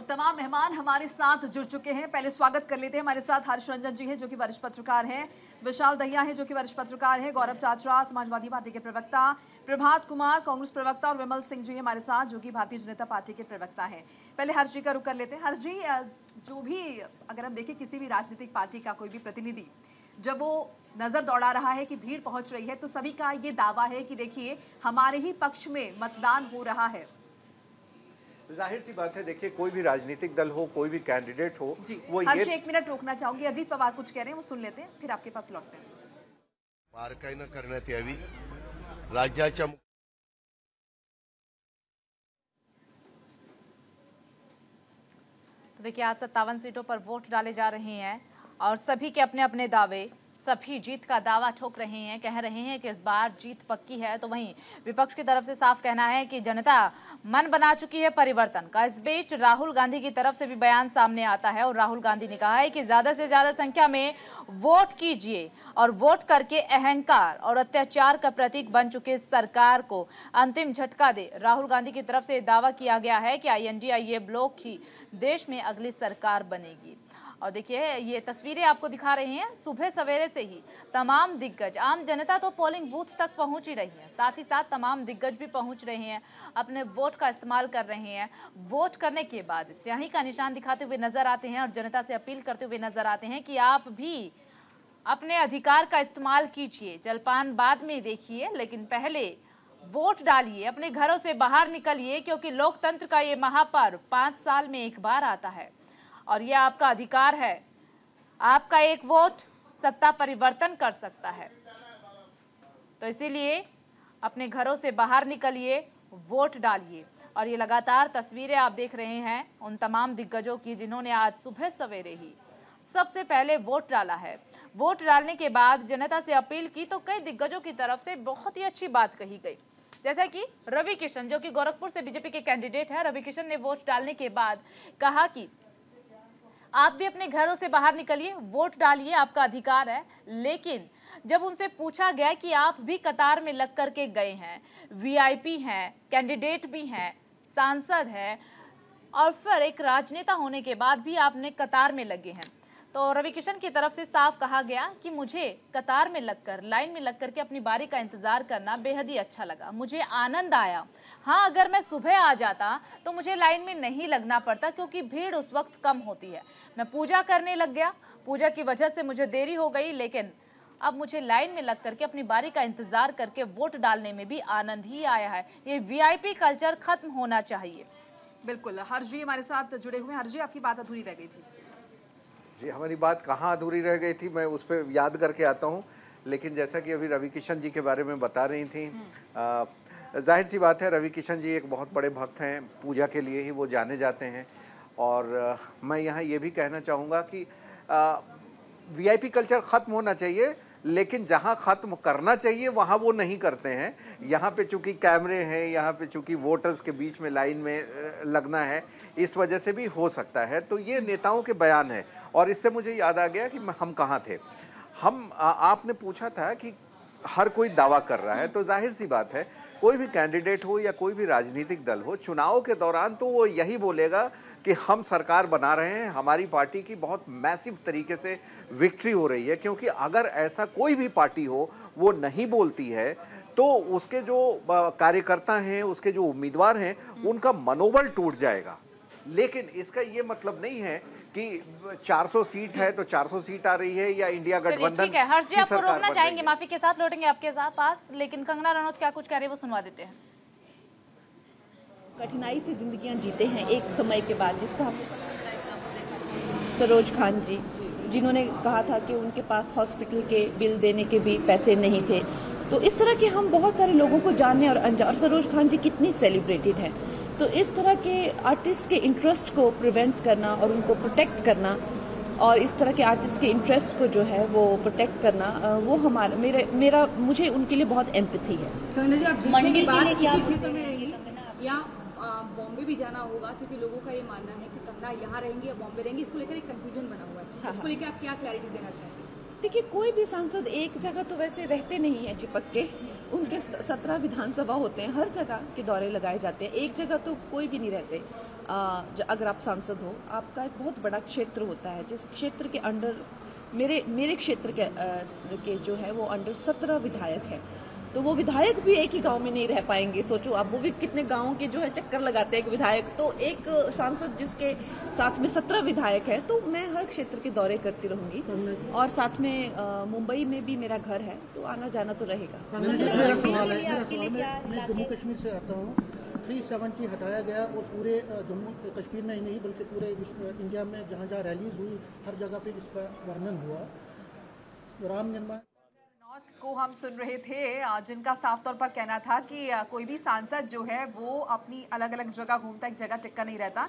और तमाम मेहमान हमारे साथ जुड़ चुके हैं। पहले स्वागत कर लेते हैं। हमारे साथ हर्ष रंजन जी हैं जो कि वरिष्ठ पत्रकार हैं, विशाल दहिया हैं जो कि वरिष्ठ पत्रकार हैं, गौरव चाचरा समाजवादी पार्टी के प्रवक्ता, प्रभात कुमार कांग्रेस प्रवक्ता और विमल सिंह जी हमारे साथ जो कि भारतीय जनता पार्टी के प्रवक्ता हैं। पहले हर्ष जी का रुख कर लेते हैं। हर्ष जी, जो भी अगर हम देखें किसी भी राजनीतिक पार्टी का कोई भी प्रतिनिधि जब वो नजर दौड़ा रहा है कि भीड़ पहुंच रही है तो सभी का ये दावा है कि देखिए हमारे ही पक्ष में मतदान हो रहा है। जाहिर सी बात है, देखिए कोई भी राजनीतिक दल हो, कोई भी कैंडिडेट हो, वो हर्ष एक मिनट रोकना चाहूंगी। अजीत पवार कुछ कह रहे हैं, वो सुन लेते हैं, फिर आपके पास लौटते हैं। बारकाई न करण्यात यावी राज्याच्या तो देखिए आज 57 सीटों पर वोट डाले जा रहे हैं और सभी के अपने अपने दावे, सभी जीत का दावा ठोक रहे हैं, कह रहे हैं कि इस बार जीत पक्की है। तो वहीं विपक्ष की तरफ से साफ कहना है कि जनता मन बना चुकी है परिवर्तन का। इस बीच राहुल गांधी की तरफ से भी बयान सामने आता है और राहुल गांधी ने कहा है कि ज्यादा से ज्यादा संख्या में वोट कीजिए और वोट करके अहंकार और अत्याचार का प्रतीक बन चुके सरकार को अंतिम झटका दे। राहुल गांधी की तरफ से दावा किया गया है कि INDIA ब्लॉक ही देश में अगली सरकार बनेगी। और देखिए ये तस्वीरें आपको दिखा रहे हैं, सुबह सवेरे से ही तमाम दिग्गज, आम जनता तो पोलिंग बूथ तक पहुंच ही रही है, साथ ही साथ तमाम दिग्गज भी पहुंच रहे हैं, अपने वोट का इस्तेमाल कर रहे हैं। वोट करने के बाद स्याही का निशान दिखाते हुए नजर आते हैं और जनता से अपील करते हुए नजर आते हैं कि आप भी अपने अधिकार का इस्तेमाल कीजिए। जलपान बाद में देखिए, लेकिन पहले वोट डालिए, अपने घरों से बाहर निकलिए, क्योंकि लोकतंत्र का ये महापर्व 5 साल में एक बार आता है और यह आपका अधिकार है। आपका एक वोट सत्ता परिवर्तन कर सकता है, तो इसीलिए अपने घरों से बाहर निकलिए, वोट डालिए। और ये लगातार तस्वीरें आप देख रहे हैं उन तमाम दिग्गजों की जिन्होंने आज सुबह सवेरे ही सबसे पहले वोट डाला है। वोट डालने के बाद जनता से अपील की तो कई दिग्गजों की तरफ से बहुत ही अच्छी बात कही गई, जैसा कि रवि किशन जो कि गोरखपुर से बीजेपी के कैंडिडेट है। रवि किशन ने वोट डालने के बाद कहा कि आप भी अपने घरों से बाहर निकलिए, वोट डालिए, आपका अधिकार है। लेकिन जब उनसे पूछा गया कि आप भी कतार में लग करके गए हैं, VIP हैं, कैंडिडेट भी हैं, सांसद हैं और फिर एक राजनेता होने के बाद भी आपने कतार में लगे हैं, तो रवि किशन की तरफ से साफ कहा गया कि मुझे कतार में लगकर, लाइन में लगकर के अपनी बारी का इंतजार करना बेहद ही अच्छा लगा, मुझे आनंद आया। हाँ, अगर मैं सुबह आ जाता तो मुझे लाइन में नहीं लगना पड़ता क्योंकि भीड़ उस वक्त कम होती है। मैं पूजा करने लग गया, पूजा की वजह से मुझे देरी हो गई, लेकिन अब मुझे लाइन में लग करके अपनी बारी का इंतजार करके वोट डालने में भी आनंद ही आया है। ये VIP कल्चर खत्म होना चाहिए। बिल्कुल, हर्ष जी हमारे साथ जुड़े हुए। हर्ष जी, आपकी बात अधूरी रह गई थी। जी, हमारी बात कहाँ अधूरी रह गई थी, मैं उस पर याद करके आता हूँ। लेकिन जैसा कि अभी रवि किशन जी के बारे में बता रही थी, जाहिर सी बात है रवि किशन जी एक बहुत बड़े भक्त हैं, पूजा के लिए ही वो जाने जाते हैं। और मैं यहाँ ये भी कहना चाहूँगा कि VIP कल्चर ख़त्म होना चाहिए, लेकिन जहाँ ख़त्म करना चाहिए वहाँ वो नहीं करते हैं। यहाँ पे चूँकि कैमरे हैं, यहाँ पे चूँकि वोटर्स के बीच में लाइन में लगना है, इस वजह से भी हो सकता है। तो ये नेताओं के बयान है और इससे मुझे याद आ गया कि हम कहाँ थे। आपने पूछा था कि हर कोई दावा कर रहा है, तो जाहिर सी बात है कोई भी कैंडिडेट हो या कोई भी राजनीतिक दल हो, चुनाव के दौरान तो वो यही बोलेगा कि हम सरकार बना रहे हैं, हमारी पार्टी की बहुत मैसिव तरीके से विक्ट्री हो रही है। क्योंकि अगर ऐसा कोई भी पार्टी हो वो नहीं बोलती है तो उसके जो कार्यकर्ता हैं, उसके जो उम्मीदवार हैं, उनका मनोबल टूट जाएगा। लेकिन इसका ये मतलब नहीं है कि 400 सीट है तो 400 सीट आ रही है या इंडिया गठबंधन। ठीक है हर्ष जी, आपको रोकना चाहेंगे, माफी के साथ लौटेंगे आपके पास, लेकिन कंगना रनौत क्या कुछ कह रहे हैं वो सुनवा देते हैं। कठिनाई से जिंदगियां जीते हैं एक समय के बाद, जिसका हमने सरोज खान जी, जिन्होंने कहा था कि उनके पास हॉस्पिटल के बिल देने के भी पैसे नहीं थे। तो इस तरह के हम बहुत सारे लोगों को जानने और अनजान, और सरोज खान जी कितनी सेलिब्रेटेड है। तो इस तरह के आर्टिस्ट के इंटरेस्ट को प्रिवेंट करना और उनको प्रोटेक्ट करना, और इस तरह के आर्टिस्ट के इंटरेस्ट को जो है वो प्रोटेक्ट करना, वो हमारा मुझे उनके लिए बहुत एम्पैथी है। मंडी के बाद किसी क्षेत्र में रहेंगी या बॉम्बे भी जाना होगा, क्योंकि लोगों का ये मानना है कि कंगना यहाँ रहेंगी या बॉम्बे रहेंगी, इसको लेकर एक कंफ्यूजन बना हुआ है। हाँ, इसको लेकर आप क्या क्लैरिटी देना चाहेंगे? देखिए, कोई भी सांसद एक जगह तो वैसे रहते नहीं है चिपक के, उनके 17 विधानसभा होते हैं, हर जगह के दौरे लगाए जाते हैं, एक जगह तो कोई भी नहीं रहते। अगर आप सांसद हो, आपका एक बहुत बड़ा क्षेत्र होता है, जिस क्षेत्र के अंडर मेरे क्षेत्र के जो है वो अंडर 17 विधायक है। तो वो विधायक भी एक ही गांव में नहीं रह पाएंगे। सोचो आप, वो भी कितने गांवों के जो है चक्कर लगाते हैं एक विधायक। तो एक सांसद जिसके साथ में 17 विधायक है, तो मैं हर क्षेत्र के दौरे करती रहूंगी। और साथ में मुंबई में भी मेरा घर है, तो आना जाना तो रहेगा। मैं जम्मू कश्मीर से आता हूँ। 370 हटाया गया और पूरे जम्मू कश्मीर में ही नहीं बल्कि पूरे इंडिया में जहाँ जहाँ रैलीज हुई हर जगह पे इसका वर्णन हुआ। राम निर्माण को हम सुन रहे थे, जिनका साफ तौर पर कहना था कि कोई भी सांसद जो है वो अपनी अलग अलग जगह घूमता, एक जगह टिक्का नहीं रहता।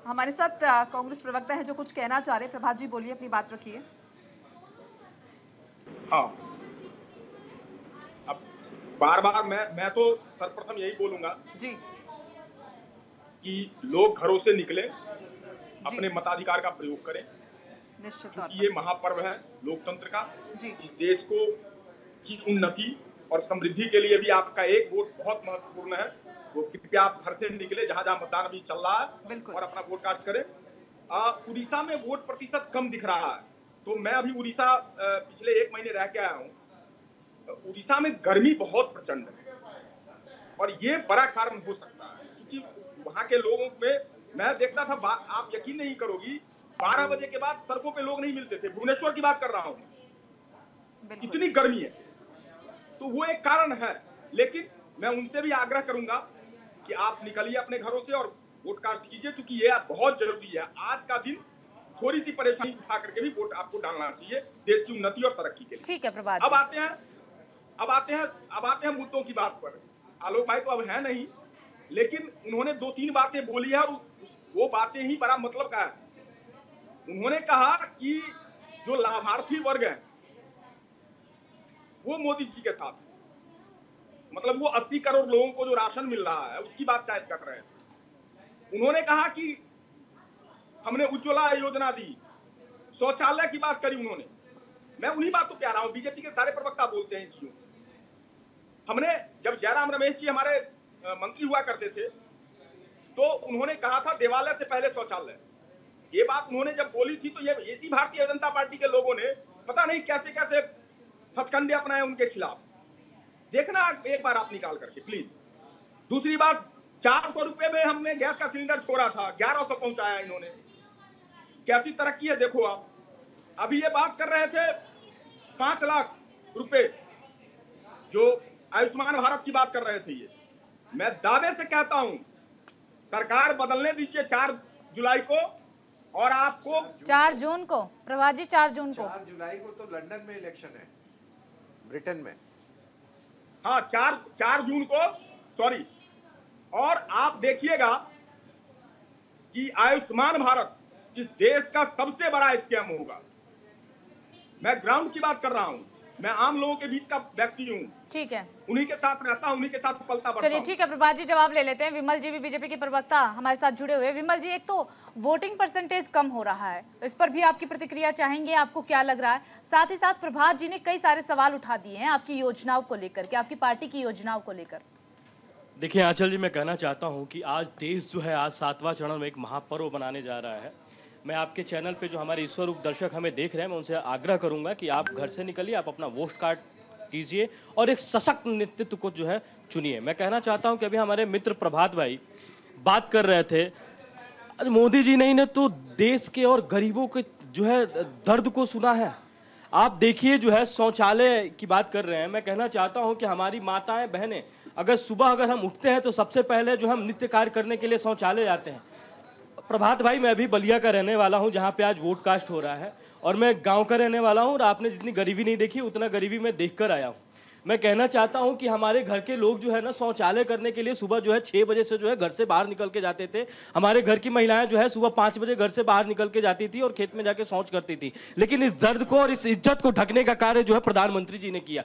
हमारे साथ कांग्रेस प्रवक्ता है जो कुछ कहना चाह रहे। प्रभात जी बोलिए, अपनी बात रखिए। हाँ, अब बार बार मैं तो सर्वप्रथम यही बोलूंगा जी कि लोग घरों से निकले, अपने मताधिकार का प्रयोग करें। निश्चित तौर पर ये महापर्व है लोकतंत्र का। जी इस देश को की उन्नति और समृद्धि के लिए भी आपका एक वोट बहुत महत्वपूर्ण है। वो कृपया आप घर से निकले, जहां जहां मतदान अभी चल रहा है, और अपना वोट कास्ट करें। उड़ीसा में वोट प्रतिशत कम दिख रहा है, तो मैं अभी उड़ीसा पिछले 1 महीने रह के आया हूँ। उड़ीसा में गर्मी बहुत प्रचंड है और ये बड़ा कारण हो सकता है, क्योंकि वहाँ के लोगों में मैं देखता था, आप यकीन नहीं करोगी, 12 बजे के बाद सड़कों पे लोग नहीं मिलते थे। भुवनेश्वर की बात कर रहा हूँ, इतनी गर्मी है। तो वो एक कारण है, लेकिन मैं उनसे भी आग्रह करूंगा कि आप निकलिए अपने घरों से और वोट कास्ट कीजिए, क्योंकि ये बहुत जरूरी है। आज का दिन थोड़ी सी परेशानी उठा करके भी वोट आपको डालना चाहिए देश की उन्नति और तरक्की के लिए। ठीक है प्रभात। अब आते हैं मुद्दों की बात पर। आलोक भाई तो अब है नहीं, लेकिन उन्होंने 2-3 बातें बोली है और वो बातें ही बड़ा मतलब का है। उन्होंने कहा कि जो लाभार्थी वर्ग है वो मोदी जी के साथ, मतलब वो 80 करोड़ लोगों को जो राशन मिल रहा है उसकी बात शायद कर रहे थे। उन्होंने कहा कि हमने उज्ज्वला योजना दी, शौचालय की बात करी उन्होंने। मैं उन्हीं बातों पे आ रहा हूं, बीजेपी के सारे प्रवक्ता बोलते हैं चीजों। हमने जब जयराम रमेश जी हमारे मंत्री हुआ करते थे, तो उन्होंने कहा था देवालय से पहले शौचालय। ये बात उन्होंने जब बोली थी, तो ये इसी भारतीय जनता पार्टी के लोगों ने पता नहीं कैसे कैसे हथकंडे अपनाए उनके खिलाफ। देखना एक बार आप निकाल करके प्लीज। दूसरी बात, 400 रुपए में हमने गैस का सिलेंडर छोड़ा था, 1100 पहुंचाया इन्होंने। कैसी तरक्की है देखो आप। अभी ये बात कर रहे थे 5 लाख रुपए, जो आयुष्मान भारत की बात कर रहे थे। ये मैं दावे से कहता हूं, सरकार बदलने दीजिए 4 जुलाई को, और आपको 4 जून को प्रभात जी, 4 जून को 4 जुलाई को तो लंदन में इलेक्शन है, ब्रिटेन में। हाँ, 4 जून को, सॉरी। और आप देखिएगा कि आयुष्मान भारत इस देश का सबसे बड़ा स्कैम होगा। मैं ग्राउंड की बात कर रहा हूं, मैं आम लोगों के बीच का व्यक्ति हूं। ठीक है, उन्हीं के साथ रहता हूं, उन्हीं के साथ पलता बढ़ता हूं। चलिए ठीक है प्रभात जी, जवाब ले लेते हैं। विमल जी भी बीजेपी के प्रवक्ता हमारे साथ जुड़े हुए। विमल जी, एक तो वोटिंग परसेंटेज कम हो रहा है, इस पर भी आपकी प्रतिक्रिया चाहेंगे, आपको क्या लग रहा है? साथ ही साथ प्रभात जी ने कई सारे सवाल उठा दिए हैं आपकी योजनाओं को लेकर के, आपकी पार्टी की योजनाओं को लेकर। देखिए आंचल जी, मैं कहना चाहता हूं कि आज देश जो है आज 7वां चरण में एक महापर्व बनाने जा रहा है। मैं आपके चैनल पे जो हमारे ईश्वर रूप दर्शक हमें देख रहे हैं, मैं उनसे आग्रह करूंगा कि आप घर से निकलिए, आप अपना वोट कार्ड कीजिए और एक सशक्त नेतृत्व को जो है चुनिए। मैं कहना चाहता हूं कि अभी हमारे मित्र प्रभात भाई बात कर रहे थे, मोदी जी नहीं ने तो देश के और गरीबों के जो है दर्द को सुना है। आप देखिए जो है शौचालय की बात कर रहे हैं। मैं कहना चाहता हूं कि हमारी माताएं बहनें अगर हम उठते हैं तो सबसे पहले जो हम नित्य कार्य करने के लिए शौचालय जाते हैं। प्रभात भाई, मैं अभी बलिया का रहने वाला हूं, जहां पे आज वोट कास्ट हो रहा है, और मैं गांव का रहने वाला हूं, और आपने जितनी गरीबी नहीं देखी उतना गरीबी मैं देख कर आया हूं। मैं कहना चाहता हूं कि हमारे घर के लोग जो है ना शौचालय करने के लिए सुबह जो है 6 बजे से जो है घर से बाहर निकल के जाते थे। हमारे घर की महिलाएं जो है सुबह 5 बजे घर से बाहर निकल के जाती थी और खेत में जाके शौच करती थी। लेकिन इस दर्द को और इस इज्जत को ढकने का कार्य जो है प्रधानमंत्री जी ने किया।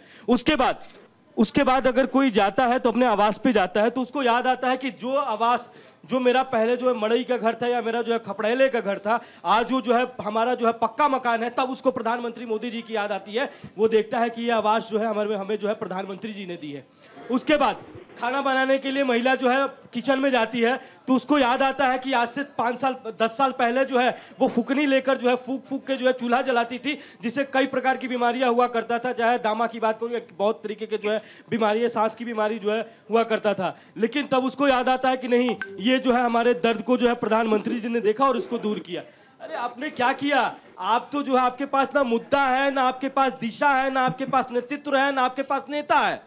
उसके बाद अगर कोई जाता है तो अपने आवास पे जाता है तो उसको याद आता है कि जो आवास जो मेरा पहले जो है मड़ई का घर था या मेरा जो है खपड़ेले का घर था, आज वो जो है हमारा जो है पक्का मकान है, तब उसको प्रधानमंत्री मोदी जी की याद आती है। वो देखता है कि ये आवास जो है हमें जो है प्रधानमंत्री जी ने दी है। उसके बाद खाना बनाने के लिए महिला जो है किचन में जाती है तो उसको याद आता है कि आज से 5 साल 10 साल पहले जो है वो फूकनी लेकर जो है फूक फूक के जो है चूल्हा जलाती थी, जिससे कई प्रकार की बीमारियां हुआ करता था। चाहे दामा की बात करूँ, बहुत तरीके के जो है बीमारी, सांस की बीमारी जो है हुआ करता था। लेकिन तब उसको याद आता है कि नहीं, ये जो है हमारे दर्द को जो है प्रधानमंत्री जी ने देखा और इसको दूर किया। अरे आपने क्या किया? आप तो जो है आपके पास ना मुद्दा है, ना आपके पास दिशा है, ना आपके पास नेतृत्व है, ना आपके पास नेता है।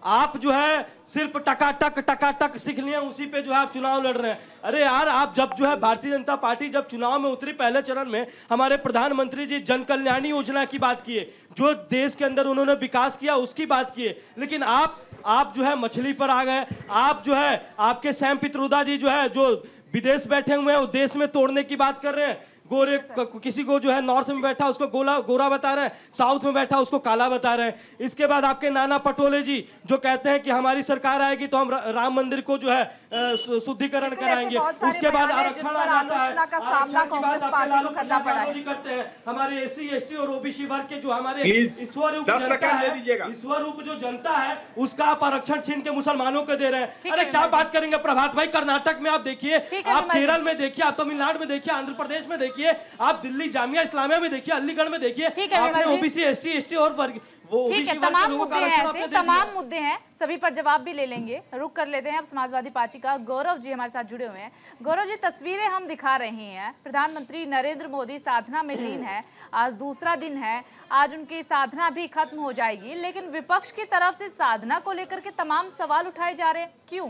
आप जो है सिर्फ टकाटक सीख लिए, उसी पे जो है आप चुनाव लड़ रहे हैं। अरे यार, आप जब जो है भारतीय जनता पार्टी जब चुनाव में उतरी पहले चरण में, हमारे प्रधानमंत्री जी जन कल्याणी योजना की बात किए, जो देश के अंदर उन्होंने विकास किया उसकी बात किए। लेकिन आप जो है मछली पर आ गए। आप जो है आपके सैम पित्रोदा जी जो है जो विदेश बैठे हुए हैं, वो देश में तोड़ने की बात कर रहे हैं। गोरे किसी को जो है नॉर्थ में बैठा उसको गोरा बता रहे हैं, साउथ में बैठा उसको काला बता रहे हैं। इसके बाद आपके नाना पटोले जी जो कहते हैं कि हमारी सरकार आएगी तो हम राम मंदिर को जो है शुद्धिकरण कराएंगे। उसके बाद आरक्षण आलोचना का सामना कांग्रेस पार्टी को करना पड़ा है। करते हैं हमारे SC ST और OBC वर्ग के जो हमारे ईश्वरूप जनता है, ईश्वरूप जो जनता है उसका आप आरक्षण छीन के मुसलमानों को दे रहे हैं। अरे क्या बात करेंगे प्रभात भाई? कर्नाटक में आप देखिए, आप केरल में देखिए, आप तमिलनाडु में देखिए, आंध्र प्रदेश में देखिए, आप दिल्ली जामिया इस्लामिया में देखिए, अलीगढ़ में देखिए, आपने OBC ST ST और वर्ग ठीक है, तमाम मुद्दे हैं ऐसे, तमाम मुद्दे हैं, सभी पर जवाब भी ले लेंगे। रुक कर लेते हैं अब समाजवादी पार्टी का। गौरव जी हमारे साथ जुड़े हुए हैं। गौरव जी, तस्वीरें हम दिखा रहे हैं, प्रधानमंत्री नरेंद्र मोदी साधना में लीन है, आज दूसरा दिन है, आज उनकी साधना भी खत्म हो जाएगी, लेकिन विपक्ष की तरफ से साधना को लेकर के तमाम सवाल उठाए जा रहे हैं, क्यों?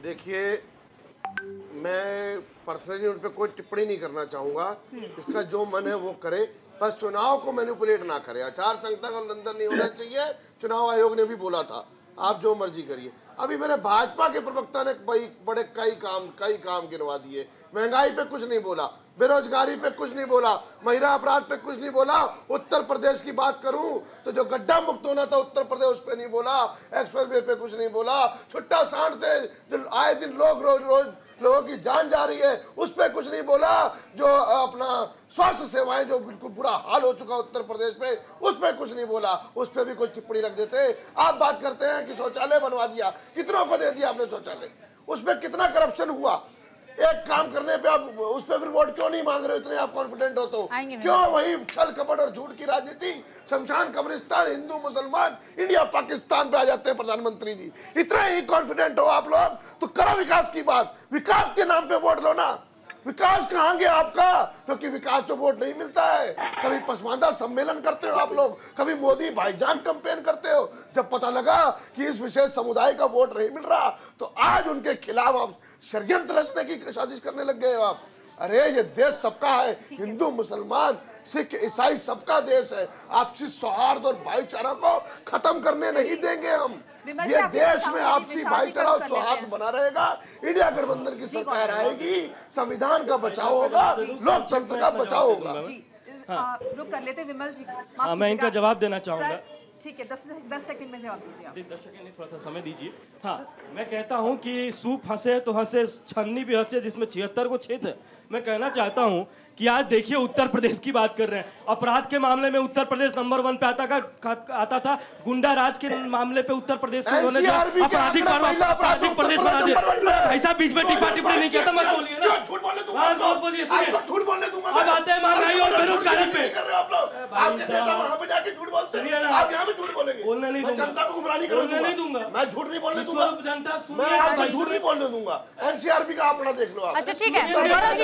देखिए, मैं पर्सनली उन पर कोई टिप्पणी नहीं करना चाहूंगा। इसका जो मन है वो करे, बस चुनाव को मैनिपुलेट ना करे। आचार संहिता का उल्लंघन नहीं होना चाहिए, चुनाव आयोग ने भी बोला था, आप जो मर्जी करिए। अभी मेरे भाजपा के प्रवक्ता ने बड़े कई काम गिनवा दिए। महंगाई पे कुछ नहीं बोला, बेरोजगारी पे कुछ नहीं बोला, महिला अपराध पे कुछ नहीं बोला। उत्तर प्रदेश की बात करूं तो जो गड्ढा मुक्त होना था उत्तर प्रदेश उस पे नहीं बोला, एक्सप्रेसवे पे कुछ नहीं बोला, छुट्टा सांड से जो आए दिन रोज लोगों की जान जा रही है उस पर कुछ नहीं बोला, जो अपना स्वास्थ्य सेवाएं जो बिल्कुल बुरा हाल हो चुका उत्तर प्रदेश में उस पर कुछ नहीं बोला, उस पर भी कुछ टिप्पणी रख देते। आप बात करते हैं कि शौचालय बनवा दिया, कितनों को दे दिया आपने शौचालय, उस पर कितना करप्शन हुआ। एक काम करने पे आप उस पर फिर वोट क्यों नहीं मांग रहे हो? इतने आप कॉन्फिडेंट हो तो क्यों वही छल कपट और झूठ की राजनीति, शमशान कब्रिस्तान, हिंदू मुसलमान, इंडिया पाकिस्तान पे आ जाते हैं प्रधानमंत्री जी। इतने ही कॉन्फिडेंट हो आप लोग तो करो विकास की बात, विकास के नाम पे वोट लो ना। विकास कहाँ गया आपका? क्योंकि विकास तो वोट नहीं मिलता है। कभी पसमानदा सम्मेलन करते हो आप लोग, कभी मोदी भाईजान कैंपेन करते हो। जब पता लगा कि इस विशेष समुदाय का वोट नहीं मिल रहा तो आज उनके खिलाफ आप षड्यंत्र रचने की साजिश करने लग गए हो आप। अरे ये देश सबका है, हिंदू मुसलमान सिख ईसाई सबका देश है। आपसी सौहार्द और भाईचारा को खत्म करने नहीं देंगे हम। ये देश में आपसी भाईचारा और सौहार्द बना रहेगा। इंडिया गठबंधन की सरकार आएगी, संविधान का बचाव होगा, लोकतंत्र का बचाव होगा। रुक कर लेते विमल जी, मैं इनका जवाब देना चाहूंगा। ठीक है, 10 सेकंड में जवाब दीजिए आप। 10 सेकंड नहीं, थोड़ा सा समय दीजिए। हाँ, मैं कहता हूँ कि सूप हंसे तो हंसे, छन्नी भी हंसे जिसमें 76 को छेद है। मैं कहना चाहता हूँ कि आज देखिए उत्तर प्रदेश की बात कर रहे हैं, अपराध के मामले में उत्तर प्रदेश नंबर 1 पे आता था। गुंडा राज के मामले पे उत्तर प्रदेश को उन्होंने आपराधिक प्रदेश बना दिया। ऐसा बीच में टिप्पणी नहीं किया था, मत बोलिए ना। झूठ बोलने दूंगा। अब आते हैं महंगाई और बेरोजगारी पे। बोलने नहीं दूंगा, जनता को गुमराह नहीं बोलने नहीं दूंगा, मैं झूठ नहीं बोलने दूंगा, जनता मैं झूठ नहीं बोलने दूंगा। NCRB का आंकड़ा देख लो आप। अच्छा ठीक है, गौरव जी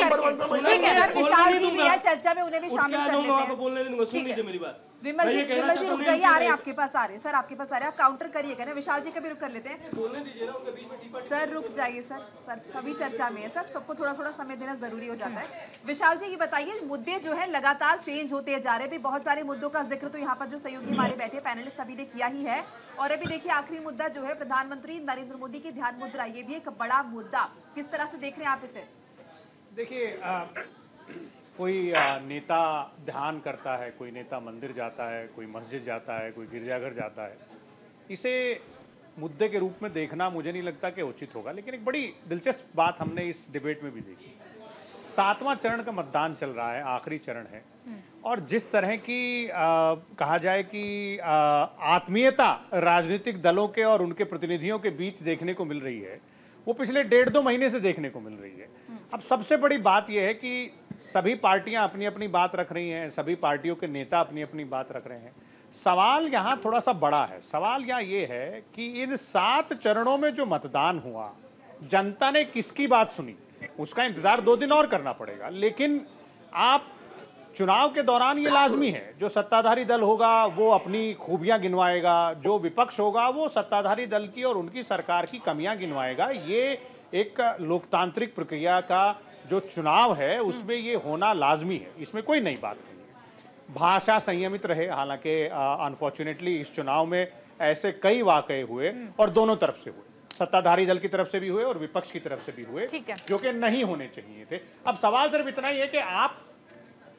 ठीक है सर, विशाल जी भी है चर्चा में, उन्हें भी शामिल कर लेते हैं। बोलने नहीं दूंगा, सुन लीजिए मेरी बात। विमल जी रुक जाइए, आ रहे हैं आपके पास, आ रहे हैं सर, आपके पास आ रहे हैं, आप काउंटर करिएगा ना। विशाल जी का भी रुक कर लेते हैं। बोलने दीजिए ना, उनके बीच में टिप्पणी। सर रुक जाइए सर, सभी चर्चा में है सर, सबको थोड़ा थोड़ा समय देना जरूरी हो जाता है। विशाल जी ये बताइए, मुद्दे जो है लगातार चेंज होते जा रहे हैं, बहुत सारे मुद्दों का जिक्र तो यहाँ पर जो सहयोगी हमारे बैठे पैनलिस्ट सभी ने किया ही है। और अभी देखिए आखिरी मुद्दा जो है प्रधानमंत्री नरेंद्र मोदी की ध्यान मुद्रा, ये भी एक बड़ा मुद्दा, किस तरह से देख रहे हैं आप इसे? देखिए, कोई नेता ध्यान करता है, कोई नेता मंदिर जाता है, कोई मस्जिद जाता है, कोई गिरजाघर जाता है, इसे मुद्दे के रूप में देखना मुझे नहीं लगता कि उचित होगा। लेकिन एक बड़ी दिलचस्प बात हमने इस डिबेट में भी देखी। 7वां चरण का मतदान चल रहा है, आखिरी चरण है, और जिस तरह की कहा जाए कि आत्मीयता राजनीतिक दलों के और उनके प्रतिनिधियों के बीच देखने को मिल रही है, वो पिछले 1.5-2 महीने से देखने को मिल रही है। अब सबसे बड़ी बात यह है कि सभी पार्टियां अपनी अपनी बात रख रही हैं, सभी पार्टियों के नेता अपनी अपनी बात रख रहे हैं। सवाल यहाँ थोड़ा सा बड़ा है। सवाल यहाँ ये है कि इन 7 चरणों में जो मतदान हुआ, जनता ने किसकी बात सुनी, उसका इंतजार 2 दिन और करना पड़ेगा। लेकिन आप चुनाव के दौरान ये लाजमी है, जो सत्ताधारी दल होगा वो अपनी खूबियां गिनवाएगा, जो विपक्ष होगा वो सत्ताधारी दल की और उनकी सरकार की कमियां गिनवाएगा। ये एक लोकतांत्रिक प्रक्रिया का जो चुनाव है उसमें ये होना लाजमी है, इसमें कोई नई बात नहीं है। भाषा संयमित रहे, हालांकि अनफॉर्चुनेटली इस चुनाव में ऐसे कई वाकये हुए और दोनों तरफ से हुए, सत्ताधारी दल की तरफ से भी हुए और विपक्ष की तरफ से भी हुए, जो कि नहीं होने चाहिए थे। अब सवाल सिर्फ इतना ही है कि आप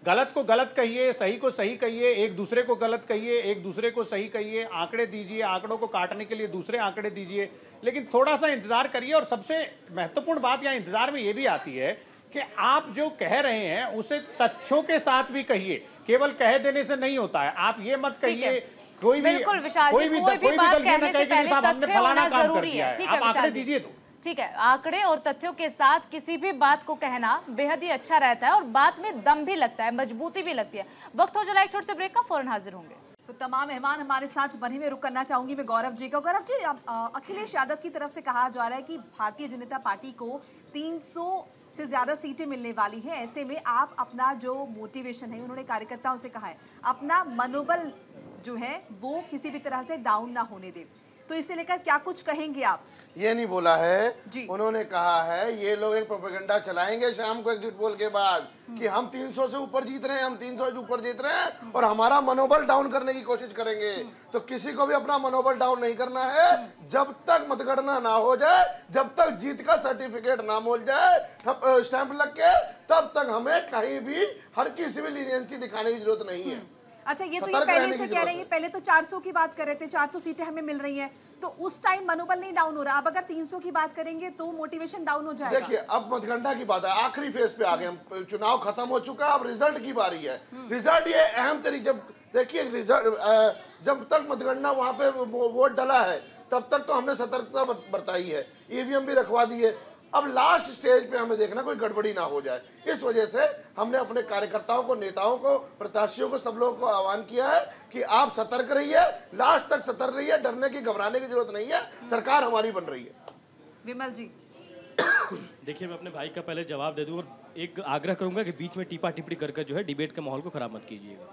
गलत को गलत कहिए, सही को सही कहिए, एक दूसरे को गलत कहिए, एक दूसरे को सही कहिए, आंकड़े दीजिए, आंकड़ों को काटने के लिए दूसरे आंकड़े दीजिए, लेकिन थोड़ा सा इंतजार करिए। और सबसे महत्वपूर्ण बात यहाँ इंतजार में ये भी आती है कि आप जो कह रहे हैं उसे तथ्यों के साथ भी कहिए, केवल कह देने से नहीं होता है। आप ये मत कहिए कोई भी बिल्कुल विशाल जी, कोई भी बात कहने से पहले तथ्य होना जरूरी है। ठीक है विशाल जी, ठीक है, आंकड़े और तथ्यों के साथ किसी भी बात को कहना बेहद ही अच्छा रहता है और बात में दम भी लगता है, मजबूती भी लगती है। वक्त हो चला एक छोटे से ब्रेक का, फौरन हाजिर होंगे। तो तमाम मेहमान हमारे साथ बने में रुक करना चाहूंगी मैं गौरव जी का। गौरव जी, अखिलेश यादव की तरफ से कहा जा रहा है कि भारतीय जनता पार्टी को 300 से ज्यादा सीटें मिलने वाली है। ऐसे में आप अपना जो मोटिवेशन है, उन्होंने कार्यकर्ताओं से कहा है अपना मनोबल जो है वो किसी भी तरह से डाउन ना होने दे, तो इसे लेकर क्या कुछ कहेंगे आप? ये नहीं बोला है, उन्होंने कहा है ये लोग एक प्रोपेगेंडा चलाएंगे शाम को एग्जिट पोल के बाद कि हम 300 से ऊपर जीत रहे हैं, हम 300 से ऊपर जीत रहे हैं और हमारा मनोबल डाउन करने की कोशिश करेंगे। तो किसी को भी अपना मनोबल डाउन नहीं करना है। जब तक मतगणना ना हो जाए, जब तक जीत का सर्टिफिकेट ना मिल जाए स्टैंप लग के, तब तक हमें कहीं भी हर किसी भी लीनियंसी दिखाने की जरूरत नहीं है। अच्छा, ये तो ये पहले से कह रहे हैं, पहले तो 400 की बात कर रहे थे, 400 सीटें हमें मिल रही हैं, तो उस टाइम मनोबल नहीं डाउन हो रहा। अब अगर 300 की बात करेंगे तो मोटिवेशन डाउन हो जाएगा। देखिए, अब मतगणना की बात है, आखिरी फेज पे आ गए हम, चुनाव खत्म हो चुका है, अब रिजल्ट की बारी है। रिजल्ट ये अहम तरीके, देखिए रिजल्ट जब तक मतगणना वहां पे वोट डला है तब तक तो हमने सतर्कता बरताई है, ईवीएम भी रखवा दी है। अब लास्ट स्टेज पे हमें देखना कोई गड़बड़ी ना हो जाए, इस वजह से हमने अपने कार्यकर्ताओं को, नेताओं को, प्रत्याशियों को, सब लोगों को आह्वान किया है कि आप सतर्क रहिए, लास्ट तक सतर्क रहिए, डरने की, घबराने की जरूरत नहीं है, सरकार हमारी बन रही है। विमल जी, देखिए, मैं अपने भाई का पहले जवाब दे दूं और एक आग्रह करूंगा कि बीच में टीपा टिप्पणी कर जो है डिबेट के माहौल को खराब मत कीजिएगा।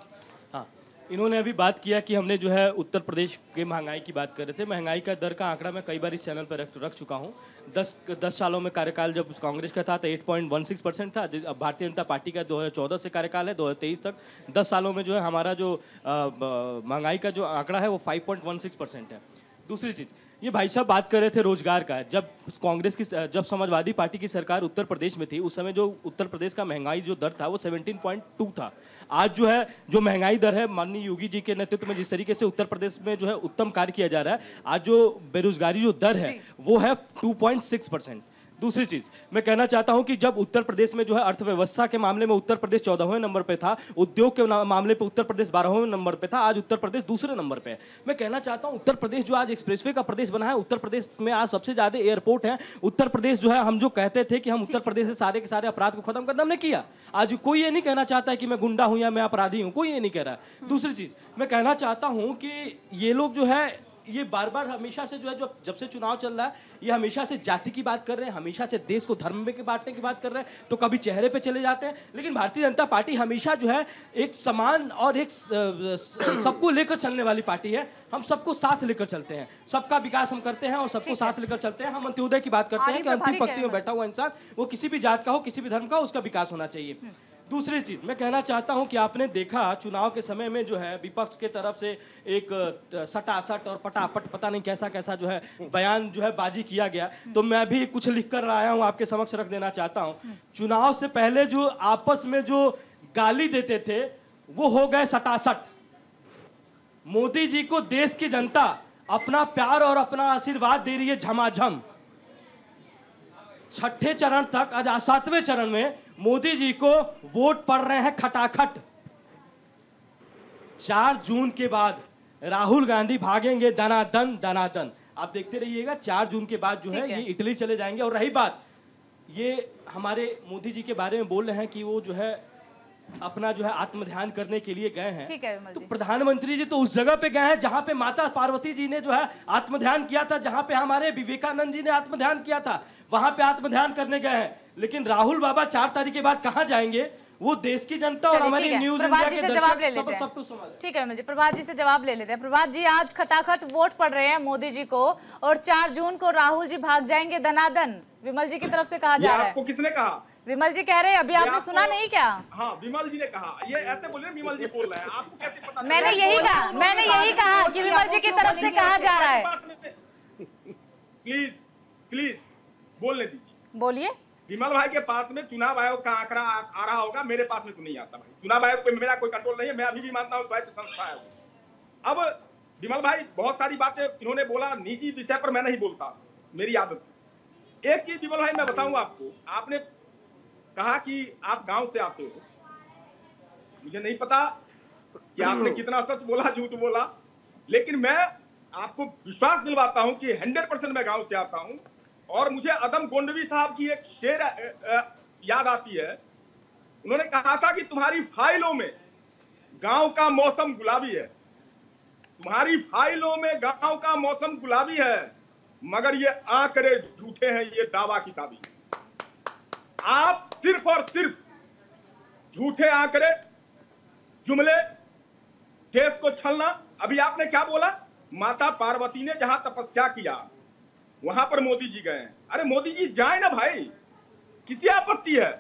हाँ, इन्होंने अभी बात किया कि हमने जो है उत्तर प्रदेश के महंगाई की बात कर रहे थे। महंगाई का दर का आंकड़ा मैं कई बार इस चैनल पर रख चुका हूँ। 10 सालों में कार्यकाल जब कांग्रेस का था तो 8.16% था। अब भारतीय जनता पार्टी का 2014 से कार्यकाल है 2023 तक, 10 सालों में जो है हमारा जो महंगाई का जो आंकड़ा है वो 5.16% है। दूसरी चीज़, ये भाई साहब बात कर रहे थे रोजगार का। जब समाजवादी पार्टी की सरकार उत्तर प्रदेश में थी, उस समय जो उत्तर प्रदेश का महंगाई जो दर था वो 17.2 था। आज जो है जो महंगाई दर है, माननीय योगी जी के नेतृत्व में जिस तरीके से उत्तर प्रदेश में जो है उत्तम कार्य किया जा रहा है, आज जो बेरोजगारी जो दर है वो है 2.6%। दूसरी चीज मैं कहना चाहता हूं कि जब उत्तर प्रदेश में जो है अर्थव्यवस्था के मामले में उत्तर प्रदेश 14वें नंबर पे था, उद्योग के मामले पे उत्तर प्रदेश 12वें नंबर पे था, आज उत्तर प्रदेश दूसरे नंबर पे है। मैं कहना चाहता हूं उत्तर प्रदेश जो आज एक्सप्रेसवे का प्रदेश बना है, उत्तर प्रदेश में आज सबसे ज्यादा एयरपोर्ट है। उत्तर प्रदेश जो है, हम जो कहते थे कि हम उत्तर प्रदेश से सारे के सारे अपराध को खत्म करना, हमने किया। आज कोई ये नहीं कहना चाहता है कि मैं गुंडा हूं या मैं अपराधी हूं, कोई ये नहीं कह रहा। दूसरी चीज मैं कहना चाहता हूं कि ये लोग जो है ये बार बार हमेशा से जो है, जब से चुनाव चल रहा है, ये हमेशा से जाति की बात कर रहे हैं, हमेशा से देश को धर्म में बांटने की बात कर रहे हैं, तो कभी चेहरे पे चले जाते हैं। लेकिन भारतीय जनता पार्टी हमेशा जो है एक समान और एक सबको लेकर चलने वाली पार्टी है। हम सबको साथ लेकर चलते हैं, सबका विकास हम करते हैं और सबको साथ लेकर चलते हैं। हम अंत्योदय की बात करते हैं कि अंतिम पंक्ति में बैठा हुआ इंसान, वो किसी भी जात का हो, किसी भी धर्म का हो, उसका विकास होना चाहिए। दूसरी चीज मैं कहना चाहता हूं कि आपने देखा चुनाव के समय में जो है विपक्ष के तरफ से एक सटासट और पटापट पता नहीं कैसा कैसा जो है बयान जो है बाजी किया गया, तो मैं भी कुछ लिख कर आया हूं, आपके समक्ष रख देना चाहता हूं। चुनाव से पहले जो आपस में जो गाली देते थे वो हो गए सटासट। मोदी जी को देश की जनता अपना प्यार और अपना आशीर्वाद दे रही है झमाझम। छठे चरण तक, आज 7वें चरण में मोदी जी को वोट पड़ रहे हैं खटाखट। 4 जून के बाद राहुल गांधी भागेंगे दनादन दनादन। आप देखते रहिएगा, 4 जून के बाद जो है ये इटली चले जाएंगे। और रही बात, ये हमारे मोदी जी के बारे में बोल रहे हैं कि वो जो है अपना जो है आत्मध्यान करने के लिए गए हैं। तो प्रधानमंत्री जी तो उस जगह पे गए हैं जहां पे माता पार्वती जी ने जो है आत्मध्यान किया था, जहां पे हमारे विवेकानंद जी ने आत्मध्यान किया था, वहां पे आत्मध्यान करने गए हैं। लेकिन राहुल बाबा 4 तारीख के बाद कहां जाएंगे, वो देश की जनता और हमारी न्यूज इंडिया के दर्शक सबको समझ। ठीक है विमल जी, प्रभात जी से जवाब ले लेते हैं। प्रभात जी, आज खटाखट वोट पड़ रहे हैं मोदी जी को और 4 जून को राहुल जी भाग जाएंगे दनादन, विमल जी की तरफ से कहा जा रहा है। आपको किसने कहा? विमल जी कह रहे हैं, अभी आपने सुना नहीं क्या? हाँ, विमल जी ने कहा। ये ऐसे बोल रहे हैं, विमल जी बोल रहे हैं, आपको कैसे पता? मैंने यही कहा कि विमल जी की तरफ से कहा जा रहा है। प्लीज बोलने दीजिए। बोलिए। विमल भाई के पास में चुनाव आयोग का आंकड़ा आ रहा होगा, मेरे पास में तो नहीं आता भाई। चुनाव आयोग पे मेरा कोई कंट्रोल नहीं है, मैं अभी भी मानता हूँ स्वायत्त संस्था है। अब विमल भाई बहुत सारी बातें इन्होंने बोला, निजी विषय पर मैं नहीं बोलता, मेरी आदत है। एक चीज विमल भाई मैं बताऊं आपको, आपने कहा कि आप गांव से आते हो। मुझे नहीं पता कि आपने कितना सच बोला झूठ बोला, लेकिन मैं आपको विश्वास दिलवाता हूं कि 100% मैं गांव से आता हूं। और मुझे अदम गोंडवी साहब की एक शेर याद आती है। उन्होंने कहा था कि तुम्हारी फाइलों में गांव का मौसम गुलाबी है, तुम्हारी फाइलों में गांव का मौसम गुलाबी है, मगर ये आंकड़े झूठे हैं, ये दावा किताबी। आप सिर्फ और सिर्फ झूठे आंकड़े, जुमले, देश को छलना। अभी आपने क्या बोला? माता पार्वती ने जहां तपस्या किया वहां पर मोदी जी गए। अरे मोदी जी जाए ना भाई, किसी आपत्ति है?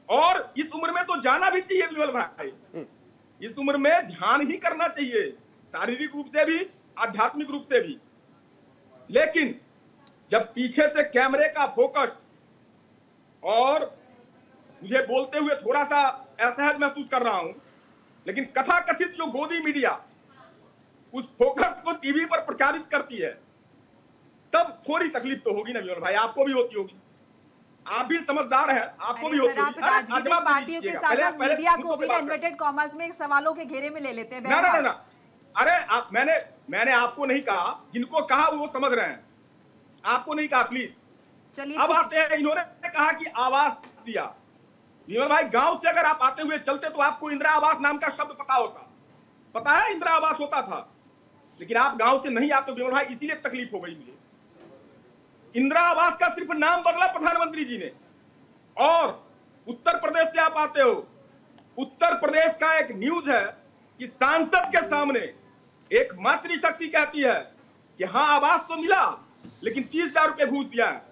और इस उम्र में तो जाना भी चाहिए विमल भाई, इस उम्र में ध्यान ही करना चाहिए, शारीरिक रूप से भी आध्यात्मिक रूप से भी। लेकिन जब पीछे से कैमरे का फोकस, और मुझे बोलते हुए थोड़ा सा असहज महसूस कर रहा हूं, लेकिन कथा कथित जो गोदी मीडिया उस फोकस को टीवी पर प्रचारित करती है, तब थोड़ी तकलीफ तो होगी ना विमल भाई, आपको भी होती होगी। आप भी समझदार हैं, आपको भी होती होगी। राजनीतिक पार्टियों के साथ मीडिया को भी इन्वर्टेड कॉमर्स में सवालों के घेरे में ले लेते हैं। ना। अरे मैंने आपको नहीं कहा, जिनको कहा वो समझ रहे हैं, आपको नहीं कहा, प्लीज। चलिए अब आते हैं, इन्होंने कहा कि आवास दिया। विमल भाई, गांव से अगर आप आते हुए चलते तो आपको इंदिरा आवास नाम का शब्द पता होता। पता है इंदिरा आवास होता था, लेकिन आप गांव से नहीं आते विमल भाई, इसीलिए तकलीफ हो गई मुझे। इंदिरा आवास का सिर्फ नाम बदला प्रधानमंत्री जी ने। और उत्तर प्रदेश से आप आते हो, उत्तर प्रदेश का एक न्यूज है कि सांसद के सामने एक मातृशक्ति कहती है कि हाँ आवास तो मिला, लेकिन 30,000 रुपए घूस दिया है।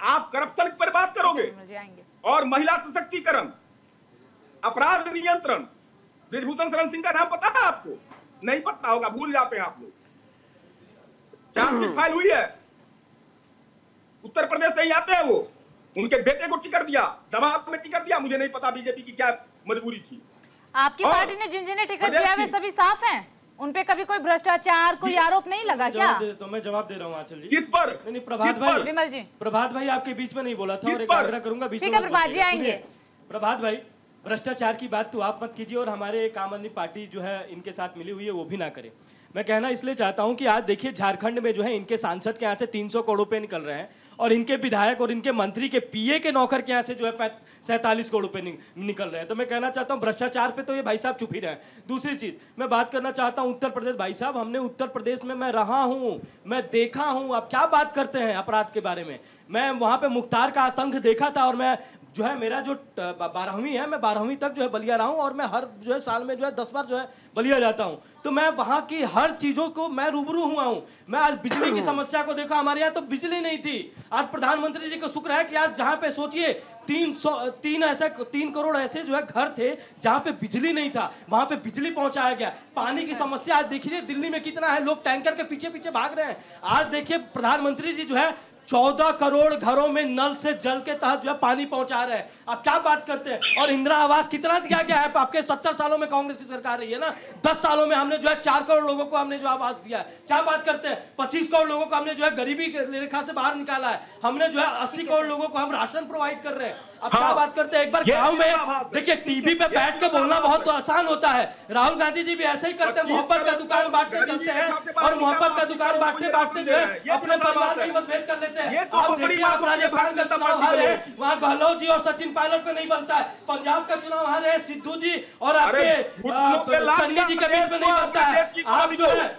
आप करप्शन पर बात करोगे, और महिला सशक्तिकरण, अपराध नियंत्रण, ब्रिजभूषण शरण सिंह का नाम पता है आपको? नहीं पता होगा, भूल जाते हैं आप लोग। चार्जशीट फाइल हुई है, उत्तर प्रदेश से ही आते हैं वो, उनके बेटे को टिकट दिया, दबाव में टिकट दिया। मुझे नहीं पता बीजेपी की क्या मजबूरी थी। आपकी पार्टी ने जिन्हें टिकट दिया वे सभी साफ हैं, उन पे कभी कोई भ्रष्टाचार, कोई आरोप नहीं लगा क्या? तो मैं जवाब दे रहा हूँ आंचल जी। किस पर? नहीं, प्रभात भाई, विमल जी, प्रभात भाई आपके बीच में नहीं बोला था, और एक आग्रह करूंगा बीच में। ठीक है प्रभात जी आएंगे। प्रभात भाई, भ्रष्टाचार की बात तो आप मत कीजिए, और हमारे आम आदमी पार्टी जो है इनके साथ मिली हुई है वो भी ना करे। मैं कहना इसलिए चाहता हूं कि आज देखिए झारखंड में जो है इनके सांसद के यहाँ से 300 करोड़ रुपए निकल रहे हैं, और इनके विधायक और इनके मंत्री के पीए के नौकर के यहाँ से जो है 47 करोड़ रुपए निकल रहे हैं। तो मैं कहना चाहता हूँ भ्रष्टाचार पे तो ये भाई साहब चुप ही रहे। दूसरी चीज मैं बात करना चाहता हूँ उत्तर प्रदेश। भाई साहब, हमने उत्तर प्रदेश में मैं रहा हूँ, मैं देखा हूँ। आप क्या बात करते हैं अपराध के बारे में? मैं वहाँ पे मुख्तार का आतंक देखा था, और मैं जो है मेरा जो 12वीं है, मैं 12वीं तक जो है बलिया रहा हूँ, और मैं हर जो है साल में जो है 10 बार जो है बलिया जाता हूँ। तो मैं वहाँ की हर चीज़ों को मैं रूबरू हुआ हूँ। मैं आज बिजली की समस्या को देखा, हमारे यहाँ तो बिजली नहीं थी। आज प्रधानमंत्री जी का शुक्र है कि आज जहाँ पे सोचिए 3 करोड़ ऐसे जो है घर थे जहाँ पे बिजली नहीं था, वहाँ पे बिजली पहुँचाया गया। पानी की समस्या आज देखिए दिल्ली में कितना है, लोग टैंकर के पीछे पीछे भाग रहे हैं। आज देखिए प्रधानमंत्री जी जो है 14 करोड़ घरों में नल से जल के तहत जो है पानी पहुंचा रहे हैं। आप क्या बात करते हैं? और इंदिरा आवास कितना दिया गया है? आपके 70 सालों में कांग्रेस की सरकार रही है ना, 10 सालों में हमने जो है 4 करोड़ लोगों को हमने जो आवास दिया है। क्या बात करते हैं? 25 करोड़ लोगों को हमने जो है गरीबी रेखा से बाहर निकाला है। हमने जो है 80 करोड़ लोगों को हम राशन प्रोवाइड कर रहे हैं। अब क्या बात करते हैं? एक बार गांव में देखिए, टीवी पे बैठ के बोलना बहुत आसान होता है। राहुल गांधी जी भी ऐसे ही करते हैं, मोहब्बत का दुकान बांटने चलते हैं और मोहब्बत का दुकान बांटते बांटते जो है अपने परिवार में मतभेद कर लेते हैं। आप देखिए, आप राजस्थान का चुनाव हारे हैं, वहाँ गहलोत जी और सचिन पायलट पे नहीं बनता है। पंजाब का चुनाव हारे हैं, सिद्धू जी और आपके चन्नी जी के बीच में नहीं बनता है। आप जो है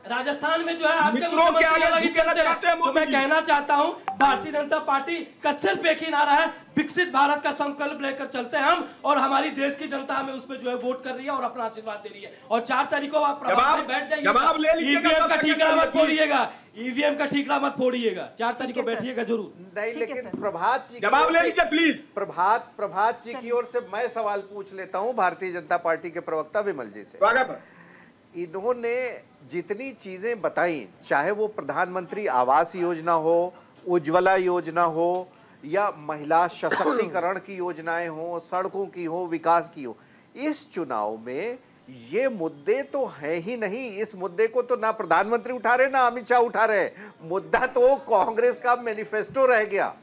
राजस्थान में जो है आपके मुख्यमंत्री अलग ही चलते हैं। तो मैं कहना चाहता हूं, भारतीय जनता पार्टी का सिर्फ एक ही नारा है, विकसित भारत का संकल्प लेकर चलते हैं हम, और हमारी देश की जनता हमें उस पर जो है वोट कर रही है और अपना आशीर्वाद दे रही है। और 4 तारीख को आप प्रभात में बैठ जाइए, ईवीएम का ठीकरा मत फोड़िएगा, ईवीएम का ठीकरा मत फोड़िएगा, 4 तारीख को बैठिएगा जरूर। नहीं, लेकिन प्रभात जी जवाब ले लीजिए प्लीज। प्रभात जी की ओर से मैं सवाल पूछ लेता हूं भारतीय जनता पार्टी के प्रवक्ता विमल जी से। स्वागत है। इन्होंने जितनी चीजें बताई, चाहे वो प्रधानमंत्री आवास योजना हो, उज्ज्वला योजना हो, या महिला सशक्तिकरण की योजनाएं हो, सड़कों की हो, विकास की हो, इस चुनाव में ये मुद्दे तो है ही नहीं। इस मुद्दे को तो ना प्रधानमंत्री उठा रहे, ना अमित शाह उठा रहे। मुद्दा तो कांग्रेस का मैनिफेस्टो रह गया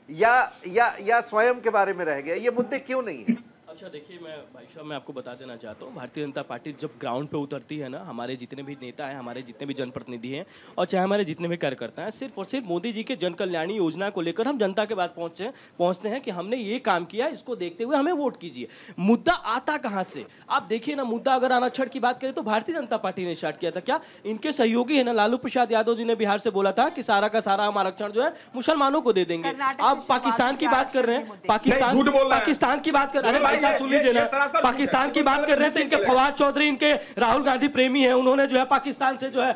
या स्वयं के बारे में रह गया। ये मुद्दे क्यों नहीं है? अच्छा देखिए, मैं भाई साहब मैं आपको बता देना चाहता हूँ, भारतीय जनता पार्टी जब ग्राउंड पे उतरती है ना, हमारे जितने भी नेता हैं, हमारे जितने भी जनप्रतिनिधि हैं और चाहे हमारे जितने भी कार्यकर्ता हैं, सिर्फ और सिर्फ मोदी जी के जन कल्याणी योजना को लेकर हम जनता के पास पहुँचते हैं कि हमने ये काम किया, इसको देखते हुए हमें वोट कीजिए। मुद्दा आता कहाँ से? आप देखिए ना, मुद्दा अगर आरक्षण की बात करें तो भारतीय जनता पार्टी ने स्टार्ट किया था। क्या इनके सहयोगी है ना, लालू प्रसाद यादव जी ने बिहार से बोला था कि सारा का सारा हम आरक्षण जो है मुसलमानों को दे देंगे। आप पाकिस्तान की बात कर रहे हैं, पाकिस्तान की बात कर रहे हैं, सुन लीजिए ना, पाकिस्तान की बात कर रहे थे। इनके फवाद चौधरी, इनके राहुल गांधी प्रेमी है, उन्होंने जो है पाकिस्तान से जो है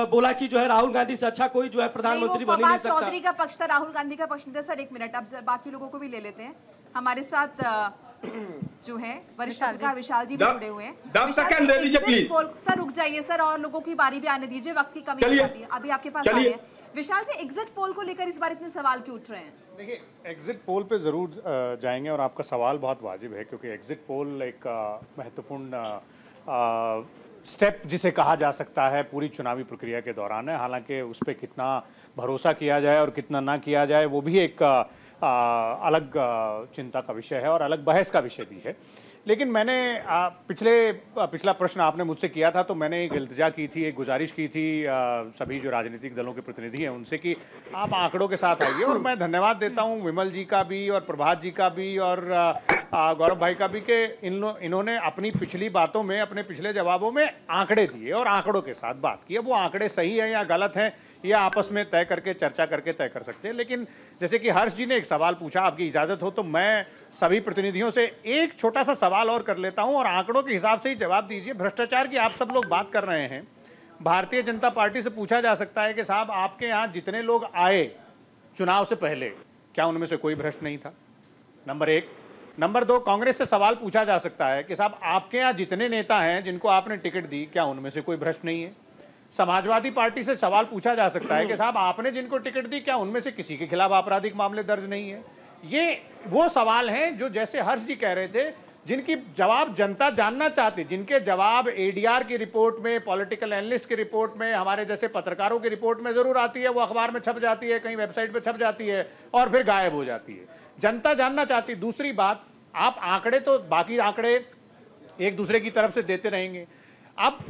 बोला कि जो है राहुल गांधी से अच्छा कोई जो है प्रधानमंत्री बन ही नहीं सकता। फवाद चौधरी का पक्ष था, राहुल गांधी का पक्ष नहीं था। सर एक मिनट, अब बाकी लोगों को भी ले लेते हैं। हमारे साथ जो है वरिष्ठ पत्रकार विशाल जी भी जुड़े हुए हैं। 10 सेकंड दे दीजिए प्लीज। सर रुक जाइए सर, और लोगों की बारी भी आने दीजिए, वक्त की कमी हो जाती है। अभी आपके पास आ रहे हैं विशाल जी, एग्जिट पोल को लेकर इस बार इतने सवाल क्यों उठ रहे हैं? देखिए, एग्जिट पोल पे ज़रूर जाएंगे और आपका सवाल बहुत वाजिब है, क्योंकि एग्जिट पोल एक महत्वपूर्ण स्टेप जिसे कहा जा सकता है पूरी चुनावी प्रक्रिया के दौरान है। हालांकि उस पर कितना भरोसा किया जाए और कितना ना किया जाए वो भी एक अलग चिंता का विषय है और अलग बहस का विषय भी है। लेकिन मैंने पिछला प्रश्न आपने मुझसे किया था तो मैंने एक इल्तिजा की थी, एक गुजारिश की थी सभी जो राजनीतिक दलों के प्रतिनिधि हैं उनसे कि आप आंकड़ों के साथ आइए। और मैं धन्यवाद देता हूं विमल जी का भी और प्रभात जी का भी और गौरव भाई का भी कि इन्होंने अपनी पिछली बातों में, अपने पिछले जवाबों में आंकड़े दिए और आंकड़ों के साथ बात की। अब वो आंकड़े सही हैं या गलत हैं या आपस में तय करके चर्चा करके तय कर सकते हैं। लेकिन जैसे कि हर्ष जी ने एक सवाल पूछा, आपकी इजाज़त हो तो मैं सभी प्रतिनिधियों से एक छोटा सा सवाल और कर लेता हूं और आंकड़ों के हिसाब से ही जवाब दीजिए। भ्रष्टाचार की आप सब लोग बात कर रहे हैं, भारतीय जनता पार्टी से पूछा जा सकता है कि साहब आपके यहाँ जितने लोग आए चुनाव से पहले, क्या उनमें से कोई भ्रष्ट नहीं था? नंबर 1। नंबर 2, कांग्रेस से सवाल पूछा जा सकता है कि साहब आपके यहाँ जितने नेता हैं जिनको आपने टिकट दी, क्या उनमें से कोई भ्रष्ट नहीं है? समाजवादी पार्टी से सवाल पूछा जा सकता है कि साहब आपने जिनको टिकट दी, क्या उनमें से किसी के खिलाफ आपराधिक मामले दर्ज नहीं है? ये वो सवाल हैं जो जैसे हर्ष जी कह रहे थे, जिनकी जवाब जनता जानना चाहती, जिनके जवाब एडीआर की रिपोर्ट में, पॉलिटिकल एनालिस्ट की रिपोर्ट में, हमारे जैसे पत्रकारों की रिपोर्ट में जरूर आती है, वो अखबार में छप जाती है, कहीं वेबसाइट पे छप जाती है और फिर गायब हो जाती है। जनता जानना चाहती। दूसरी बात, आप आंकड़े तो बाकी आंकड़े एक दूसरे की तरफ से देते रहेंगे। अब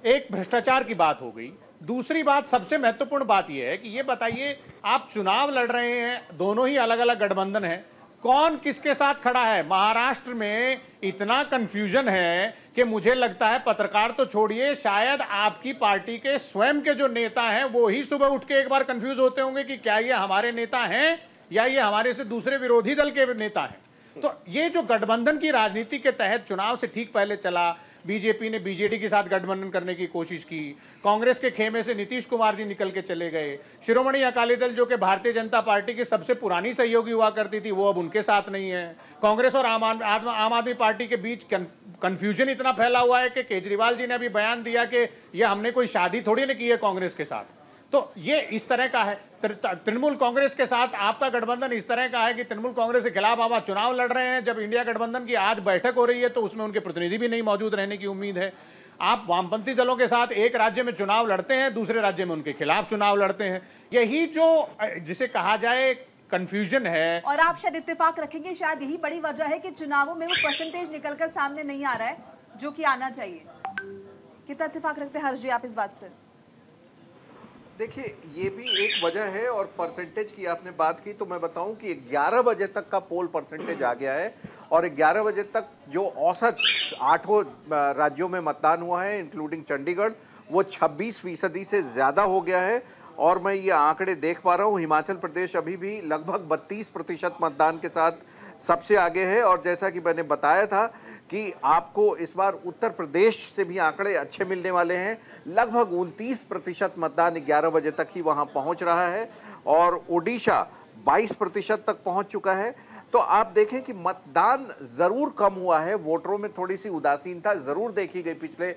एक भ्रष्टाचार की बात हो गई। दूसरी बात, सबसे महत्वपूर्ण बात यह है कि ये बताइए, आप चुनाव लड़ रहे हैं, दोनों ही अलग अलग गठबंधन है, कौन किसके साथ खड़ा है? महाराष्ट्र में इतना कंफ्यूजन है कि मुझे लगता है पत्रकार तो छोड़िए, शायद आपकी पार्टी के स्वयं के जो नेता हैं वो ही सुबह उठ के एक बार कंफ्यूज होते होंगे कि क्या ये हमारे नेता हैं या ये हमारे से दूसरे विरोधी दल के नेता हैं। तो ये जो गठबंधन की राजनीति के तहत चुनाव से ठीक पहले चला, बीजेपी ने बीजेडी के साथ गठबंधन करने की कोशिश की, कांग्रेस के खेमे से नीतीश कुमार जी निकल के चले गए, शिरोमणि अकाली दल जो कि भारतीय जनता पार्टी की सबसे पुरानी सहयोगी हुआ करती थी वो अब उनके साथ नहीं है, कांग्रेस और आम आदमी पार्टी के बीच कंफ्यूजन इतना फैला हुआ है कि केजरीवाल जी ने अभी बयान दिया कि ये हमने कोई शादी थोड़ी ना की है कांग्रेस के साथ। तो ये इस तरह का है। तृणमूल कांग्रेस के साथ आपका गठबंधन इस तरह का है कि तृणमूल कांग्रेस के खिलाफ आप चुनाव लड़ रहे हैं। जब इंडिया गठबंधन की आज बैठक हो रही है तो उसमें उनके प्रतिनिधि भी नहीं मौजूद रहने की उम्मीद है। आप वामपंथी दलों के साथ एक राज्य में चुनाव लड़ते हैं, दूसरे राज्य में उनके खिलाफ चुनाव लड़ते हैं। यही जो जिसे कहा जाए कंफ्यूजन है। और आप शायद इत्तेफाक रखेंगे, शायद यही बड़ी वजह है कि चुनावों में वो परसेंटेज निकलकर सामने नहीं आ रहा है जो कि आना चाहिए। कितना इत्तेफाक रखते हैं हर्ष जी आप इस बात से? देखिए, ये भी एक वजह है। और परसेंटेज की आपने बात की तो मैं बताऊं कि 11 बजे तक का पोल परसेंटेज आ गया है और 11 बजे तक जो औसत 8 राज्यों में मतदान हुआ है इंक्लूडिंग चंडीगढ़, वो 26% से ज़्यादा हो गया है। और मैं ये आंकड़े देख पा रहा हूँ, हिमाचल प्रदेश अभी भी लगभग 32% मतदान के साथ सबसे आगे है। और जैसा कि मैंने बताया था कि आपको इस बार उत्तर प्रदेश से भी आंकड़े अच्छे मिलने वाले हैं। लगभग 29% मतदान 11 बजे तक ही वहां पहुंच रहा है और ओडिशा 22% तक पहुंच चुका है। तो आप देखें कि मतदान ज़रूर कम हुआ है, वोटरों में थोड़ी सी उदासीनता ज़रूर देखी गई पिछले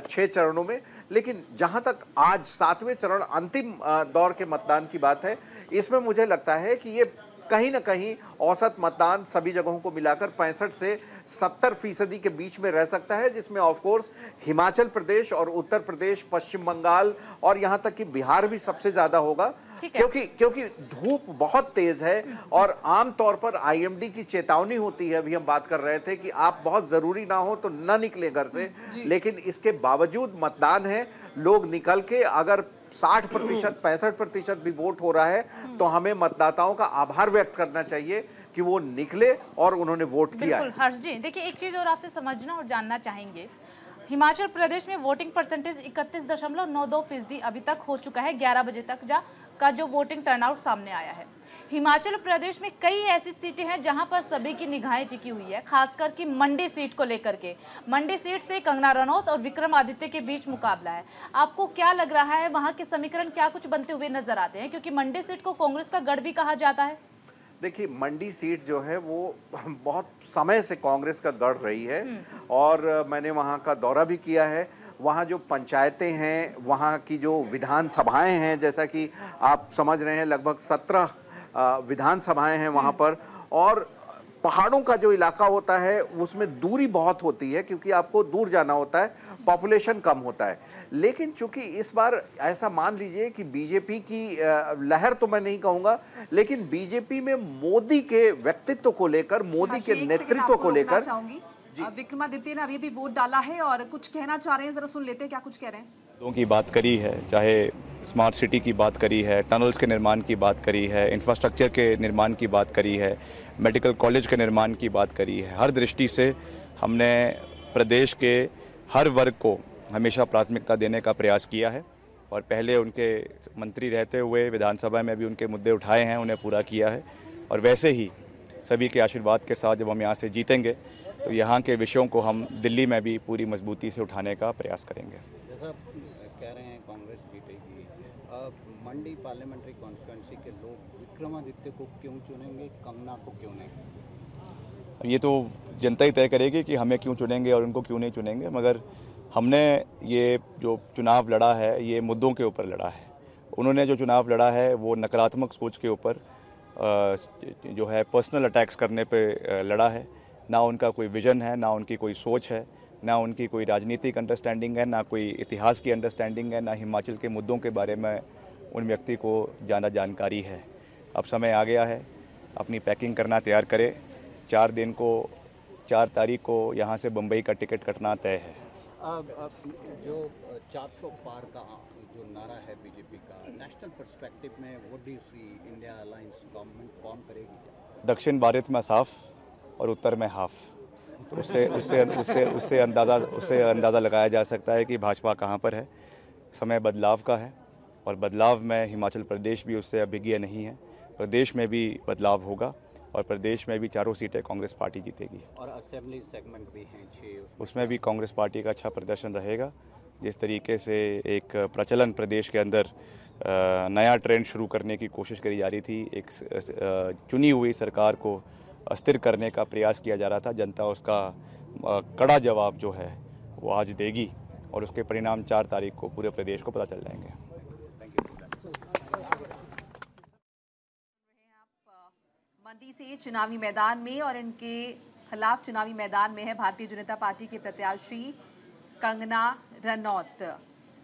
6 चरणों में। लेकिन जहां तक आज 7वें चरण अंतिम दौर के मतदान की बात है, इसमें मुझे लगता है कि ये कहीं ना कहीं औसत मतदान सभी जगहों को मिलाकर 65 से 70% के बीच में रह सकता है, जिसमें ऑफ कोर्स हिमाचल प्रदेश और उत्तर प्रदेश, पश्चिम बंगाल और यहां तक कि बिहार भी सबसे ज्यादा होगा, क्योंकि धूप बहुत तेज है। और आमतौर पर आईएमडी की चेतावनी होती है, अभी हम बात कर रहे थे कि आप बहुत जरूरी ना हो तो न निकले घर से, लेकिन इसके बावजूद मतदान है। लोग निकल के अगर 60%, 65% भी वोट हो रहा है तो हमें मतदाताओं का आभार व्यक्त करना चाहिए कि वो निकले और उन्होंने वोट किया। बिल्कुल हर्ष जी, देखिए एक चीज और आपसे समझना और जानना चाहेंगे, हिमाचल प्रदेश में वोटिंग परसेंटेज 31.92% अभी तक हो चुका है। 11 बजे तक का जो वोटिंग टर्नआउट सामने आया है। हिमाचल प्रदेश में कई ऐसी सीटें हैं जहां पर सभी की निगाहें टिकी हुई है, खासकर कि मंडी सीट को लेकर के। मंडी सीट से कंगना रनौत और विक्रमादित्य के बीच मुकाबला है। आपको क्या लग रहा है, वहां के समीकरण क्या कुछ बनते हुए नजर आते हैं, क्योंकि मंडी सीट को कांग्रेस का गढ़ भी कहा जाता है? देखिए, मंडी सीट जो है वो बहुत समय से कांग्रेस का गढ़ रही है और मैंने वहाँ का दौरा भी किया है। वहाँ जो पंचायतें हैं, वहाँ की जो विधानसभाएं हैं, जैसा कि आप समझ रहे हैं लगभग 17 विधानसभाएं हैं वहाँ पर। और पहाड़ों का जो इलाका होता है उसमें दूरी बहुत होती है, क्योंकि आपको दूर जाना होता है, पॉपुलेशन कम होता है। लेकिन चूंकि इस बार ऐसा मान लीजिए कि बीजेपी की लहर तो मैं नहीं कहूँगा, लेकिन बीजेपी में मोदी के व्यक्तित्व को लेकर, मोदी के नेतृत्व को लेकर। विक्रमादित्य ने अभी भी वोट डाला है और कुछ कहना चाह रहे हैं, जरा सुन लेते हैं क्या कुछ कह रहे हैं। मुद्दों की बात करी है, चाहे स्मार्ट सिटी की बात करी है, टनल्स के निर्माण की बात करी है, इंफ्रास्ट्रक्चर के निर्माण की बात करी है, मेडिकल कॉलेज के निर्माण की बात करी है। हर दृष्टि से हमने प्रदेश के हर वर्ग को हमेशा प्राथमिकता देने का प्रयास किया है और पहले उनके मंत्री रहते हुए विधानसभा में भी उनके मुद्दे उठाए हैं, उन्हें पूरा किया है। और वैसे ही सभी के आशीर्वाद के साथ जब हम यहाँ से जीतेंगे तो यहाँ के विषयों को हम दिल्ली में भी पूरी मजबूती से उठाने का प्रयास करेंगे। जैसा कह रहे हैं कांग्रेस जीतेगी, मंडी पार्लियामेंट्री कॉन्स्टिट्यूंसी के लोग विक्रमादित्य को क्यों चुनेंगे, कंगना को क्यों नहीं? ये तो जनता ही तय करेगी कि हमें क्यों चुनेंगे और उनको क्यों नहीं चुनेंगे। मगर हमने ये जो चुनाव लड़ा है ये मुद्दों के ऊपर लड़ा है। उन्होंने जो चुनाव लड़ा है वो नकारात्मक सोच के ऊपर जो है पर्सनल अटैक्स करने पे लड़ा है। ना उनका कोई विजन है, ना उनकी कोई सोच है, ना उनकी कोई राजनीतिक अंडरस्टैंडिंग है, ना कोई इतिहास की अंडरस्टैंडिंग है, ना हिमाचल के मुद्दों के बारे में उन व्यक्ति को ज़्यादा जानकारी है। अब समय आ गया है, अपनी पैकिंग करना तैयार करें। 4 तारीख को यहाँ से बम्बई का टिकट कटना तय है। जो 400 पार का जो नारा है बीजेपी का, नेशनल पर्सपेक्टिव में what do you see, India alliance government form करेगी? दक्षिण भारत में साफ और उत्तर में हाफ। उससे अंदाज़ा लगाया जा सकता है कि भाजपा कहाँ पर है। समय बदलाव का है और बदलाव में हिमाचल प्रदेश भी उससे अभिज्ञ नहीं है। प्रदेश में भी बदलाव होगा और प्रदेश में भी 4 सीटें कांग्रेस पार्टी जीतेगी। और असेंबली सेगमेंट भी हैं 6, उसमें भी कांग्रेस पार्टी का अच्छा प्रदर्शन रहेगा। जिस तरीके से एक प्रचलन प्रदेश के अंदर नया ट्रेंड शुरू करने की कोशिश करी जा रही थी, एक चुनी हुई सरकार को अस्थिर करने का प्रयास किया जा रहा था, जनता उसका कड़ा जवाब जो है वो आज देगी और उसके परिणाम 4 तारीख को पूरे प्रदेश को पता चल जाएंगे। चुनावी मैदान में और इनके खिलाफ चुनावी मैदान में है भारतीय जनता पार्टी के प्रत्याशी कंगना रनौत।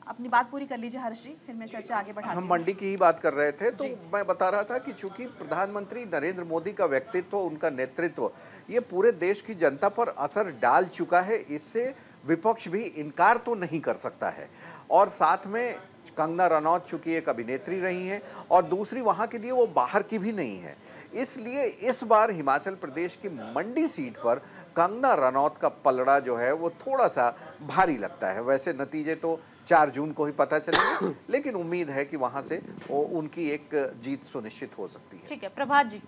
अपनी बात पूरी कर लीजिए हर्ष जी, फिर मैं चर्चा आगे बढ़ाती हूं। हम मंडी की ही बात कर रहे थे, तो मैं बता रहा था कि चूंकि प्रधानमंत्री नरेंद्र मोदी का व्यक्तित्व, उनका नेतृत्व ये पूरे देश की जनता पर असर डाल चुका है, इससे विपक्ष भी इनकार तो नहीं कर सकता है। और साथ में कंगना रनौत चूंकि एक अभिनेत्री रही हैं और दूसरी वहां के लिए वो बाहर की भी नहीं है, इसलिए इस बार हिमाचल प्रदेश की मंडी सीट पर कंगना रनौत का पलड़ा जो है वो थोड़ा सा भारी लगता है। वैसे नतीजे तो 4 जून को ही पता चलेंगे, लेकिन उम्मीद है कि वहां से उनकी एक जीत सुनिश्चित हो सकती है। ठीक है, प्रभात जी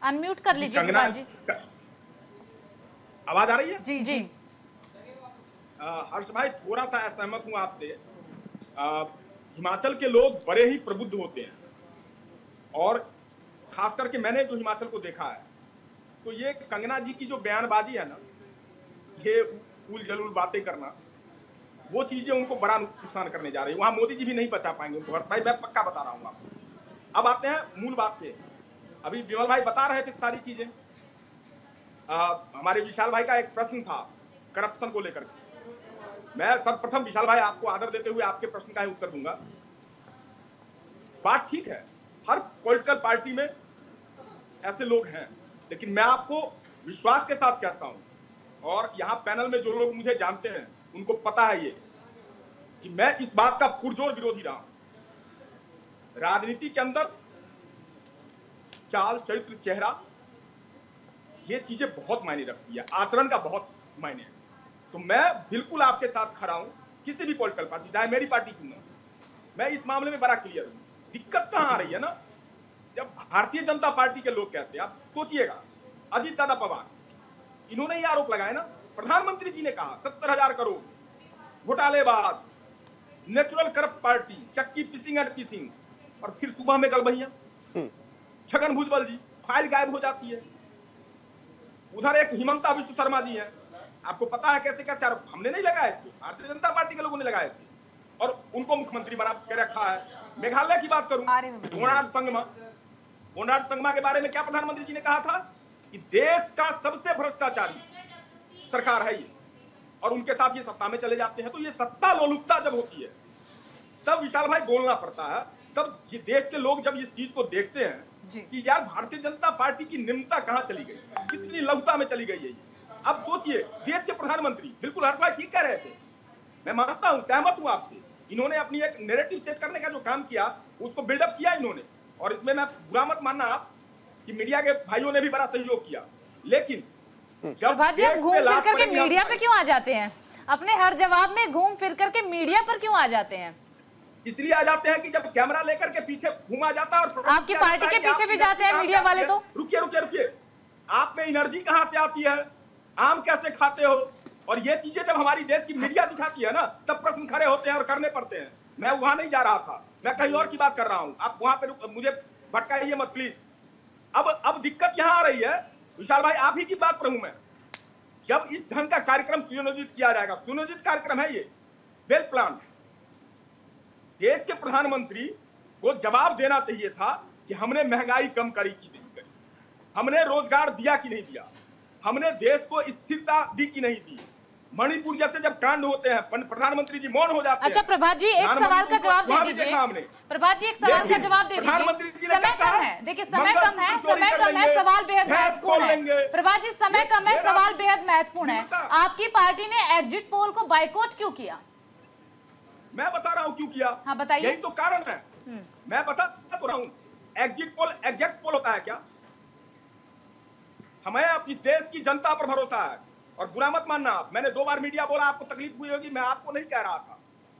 अनम्यूट कर लीजिए। प्रभात जी आवाज आ रही है? जी जी। हर्ष भाई थोड़ा सा असहमत हूं आपसे। हिमाचल के लोग बड़े ही प्रबुद्ध होते हैं और खास करके मैंने जो हिमाचल को देखा है, तो ये कंगना जी की जो बयानबाजी है ना, ये उल जलूल बातें करना, वो चीजें उनको बड़ा नुकसान करने जा रही है। वहां मोदी जी भी नहीं बचा पाएंगे उनको, हर्ष भाई मैं पक्का बता रहा हूँ आपको। अब आते हैं मूल बात पे। अभी विमल भाई बता रहे थे सारी चीजें। हमारे विशाल भाई का एक प्रश्न था करप्शन को लेकर। मैं सर्वप्रथम विशाल भाई आपको आदर देते हुए आपके प्रश्न का ही उत्तर दूंगा। बात ठीक है, हर पॉलिटिकल पार्टी में ऐसे लोग हैं, लेकिन मैं आपको विश्वास के साथ कहता हूं और यहां पैनल में जो लोग मुझे जानते हैं उनको पता है ये कि मैं इस बात का पुरजोर विरोधी रहा हूं। राजनीति के अंदर चाल, चरित्र, चेहरा, ये चीजें बहुत मायने रखती है, आचरण का बहुत मायने है। तो मैं बिल्कुल आपके साथ खड़ा हूं, किसी भी पॉलिटिकल पार्टी, चाहे मेरी पार्टी क्यों ना। मैं इस मामले में बड़ा क्लियर हूं। दिक्कत कहां आ रही है ना, जब भारतीय जनता पार्टी के लोग कहते हैं, आप सोचिएगा, अजीत दादा पवार, इन्होंने ये आरोप लगाया ना, प्रधानमंत्री जी ने कहा 70,000 करोड़ घोटालेबाज, नेचुरल करप्ट पार्टी, चक्की पिसिंग एंड पिसिंग, और फिर सुबह में गलबहिया छगन भुजबल जी, फाइल गायब हो जाती है। उधर एक हिमंता विश्व शर्मा जी हैं, आपको पता है कैसे कैसे आरोप हमने नहीं लगाए थे, भारतीय जनता पार्टी के लोगों ने लगाए थे और उनको मुख्यमंत्री बना के रखा है। मेघालय की बात करूं, कोनराड संगमा के बारे में क्या प्रधानमंत्री जी ने कहा था कि देश का सबसे भ्रष्टाचारी सरकार है ये, और उनके साथ ये सत्ता में चले जाते हैं। तो ये सत्ता लोलुपता जब होती है तब विशाल भाई बोलना पड़ता है। तब ये देश के लोग जब इस चीज को देखते हैं कि यार भारतीय जनता पार्टी की निम्नता कहां चली गई, कितनी लघुता में चली गई है। अब सोचिए, देश के प्रधानमंत्री, बिल्कुल हर्ष भाई ठीक कह रहे थे, मैं मानता हूं, सहमत हूं आपसे, इन्होंने अपनी एक नैरेटिव सेट करने का जो काम किया उसको बिल्डअप किया इन्होंने, और इसमें मैं बुरा मत मानना आप कि मीडिया के भाइयों ने भी बड़ा सहयोग किया। लेकिन जब आप घूम फिर करके मीडिया पे क्यों आ जाते हैं? अपने हर जवाब में घूम फिर करके मीडिया पर क्यों आ जाते हैं? इसलिए आ जाते हैं कि जब कैमरा लेकर के पीछे घूमा जाता है और आपकी पार्टी के पीछे भी जाते हैं मीडिया वाले। तो रुकिए रुकिए रुकिए, आप में एनर्जी कहां से आती है, आम कैसे खाते हो, और ये चीजें जब हमारी देश की मीडिया दिखाती है ना, तब प्रश्न खड़े होते हैं और करने पड़ते हैं। मैं वहां नहीं जा रहा था, मैं कहीं और की बात कर रहा हूं, आप वहां पे मुझे भटकाइए मत प्लीज। अब दिक्कत यहां आ रही है विशाल भाई, आप ही की बात पर हूं मैं। जब इस ढंग का कार्यक्रम सुनियोजित किया जाएगा, सुनियोजित कार्यक्रम है ये, वेल प्लान, देश के प्रधानमंत्री को जवाब देना चाहिए था कि हमने महंगाई कम करी कि नहीं करी, हमने रोजगार दिया कि नहीं दिया, हमने देश को स्थिरता दी कि नहीं दी। मणिपुर जैसे जब कांड होते हैं प्रधानमंत्री जी मौन हो जाते हैं। अच्छा प्रभात जी, एक सवाल का जवाब दे दीजिए। प्रभात जी, एक सवाल का जवाब दे दीजिए। समय कम है, देखिए समय कम है, सवाल बेहद महत्वपूर्ण है। प्रभात जी समय कम है, सवाल बेहद महत्वपूर्ण है। आपकी पार्टी ने एग्जिट पोल को बाइकआउट क्यों किया? मैं बता रहा हूं क्यों किया। हाँ बताइए। यही तो कारण है, मैं बता तो रहा हूं। एग्जिट पोल एग्जैक्ट पोल होता है क्या? हमें अपनी देश की जनता पर भरोसा है, और बुरा मत मानना आप, मैंने 2 बार मीडिया बोला, आपको तकलीफ हुई होगी, मैं आपको नहीं कह रहा था।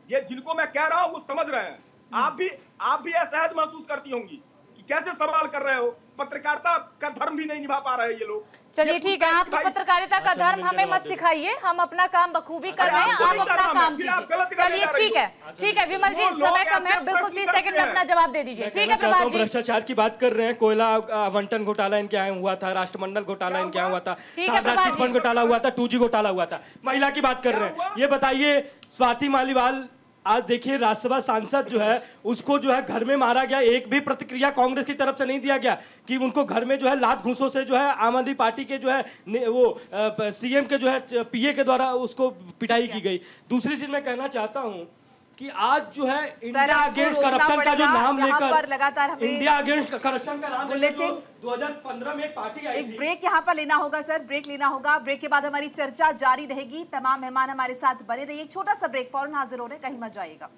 ये जिनको मैं कह रहा हूं वो समझ रहे हैं। आप भी असहज महसूस करती होंगी कि कैसे सवाल कर रहे हो, पत्रकारिता का धर्म भी नहीं निभा पा रहे ये लोग। चलिए ठीक है, आप पत्रकारिता का धर्म हमें मत सिखाइए, हम अपना काम बखूबी कर रहे हैं, आप अपना काम कीजिए। चलिए ठीक है विमल जी, समय कम है, बिल्कुल 30 सेकंड में अपना जवाब दे दीजिए। ठीक है प्रभात जी। भ्रष्टाचार की बात कर रहे हैं, कोयला आवंटन घोटाला इनके यहाँ हुआ था, राष्ट्रमंडल घोटाला इनके यहाँ हुआ था, शारदा चिट फंड घोटाला हुआ था, 2G घोटाला हुआ था, महिला की बात कर रहे हैं। ये बताइए, स्वाति मालीवाल आज देखिए राज्यसभा सांसद जो है उसको जो है घर में मारा गया, एक भी प्रतिक्रिया कांग्रेस की तरफ से नहीं दिया गया कि उनको घर में जो है लात घूंसों से जो है आम आदमी पार्टी के जो है वो सीएम के जो है पीए के द्वारा उसको पिटाई की गई। दूसरी चीज मैं कहना चाहता हूं कि आज जो है इंडिया अगेंस्ट करप्शन का जो नाम लेकर लगातार इंडिया अगेंस्ट करप्शन का नाम बुलेटिन 2015 में एक पार्टी आई एक ब्रेक यहाँ पर लेना होगा सर, ब्रेक लेना होगा। ब्रेक के बाद हमारी चर्चा जारी रहेगी। तमाम मेहमान हमारे साथ बने रहिए। एक छोटा सा ब्रेक, फौरन हाजिर हो रहे हैं, कहीं मत जाइएगा।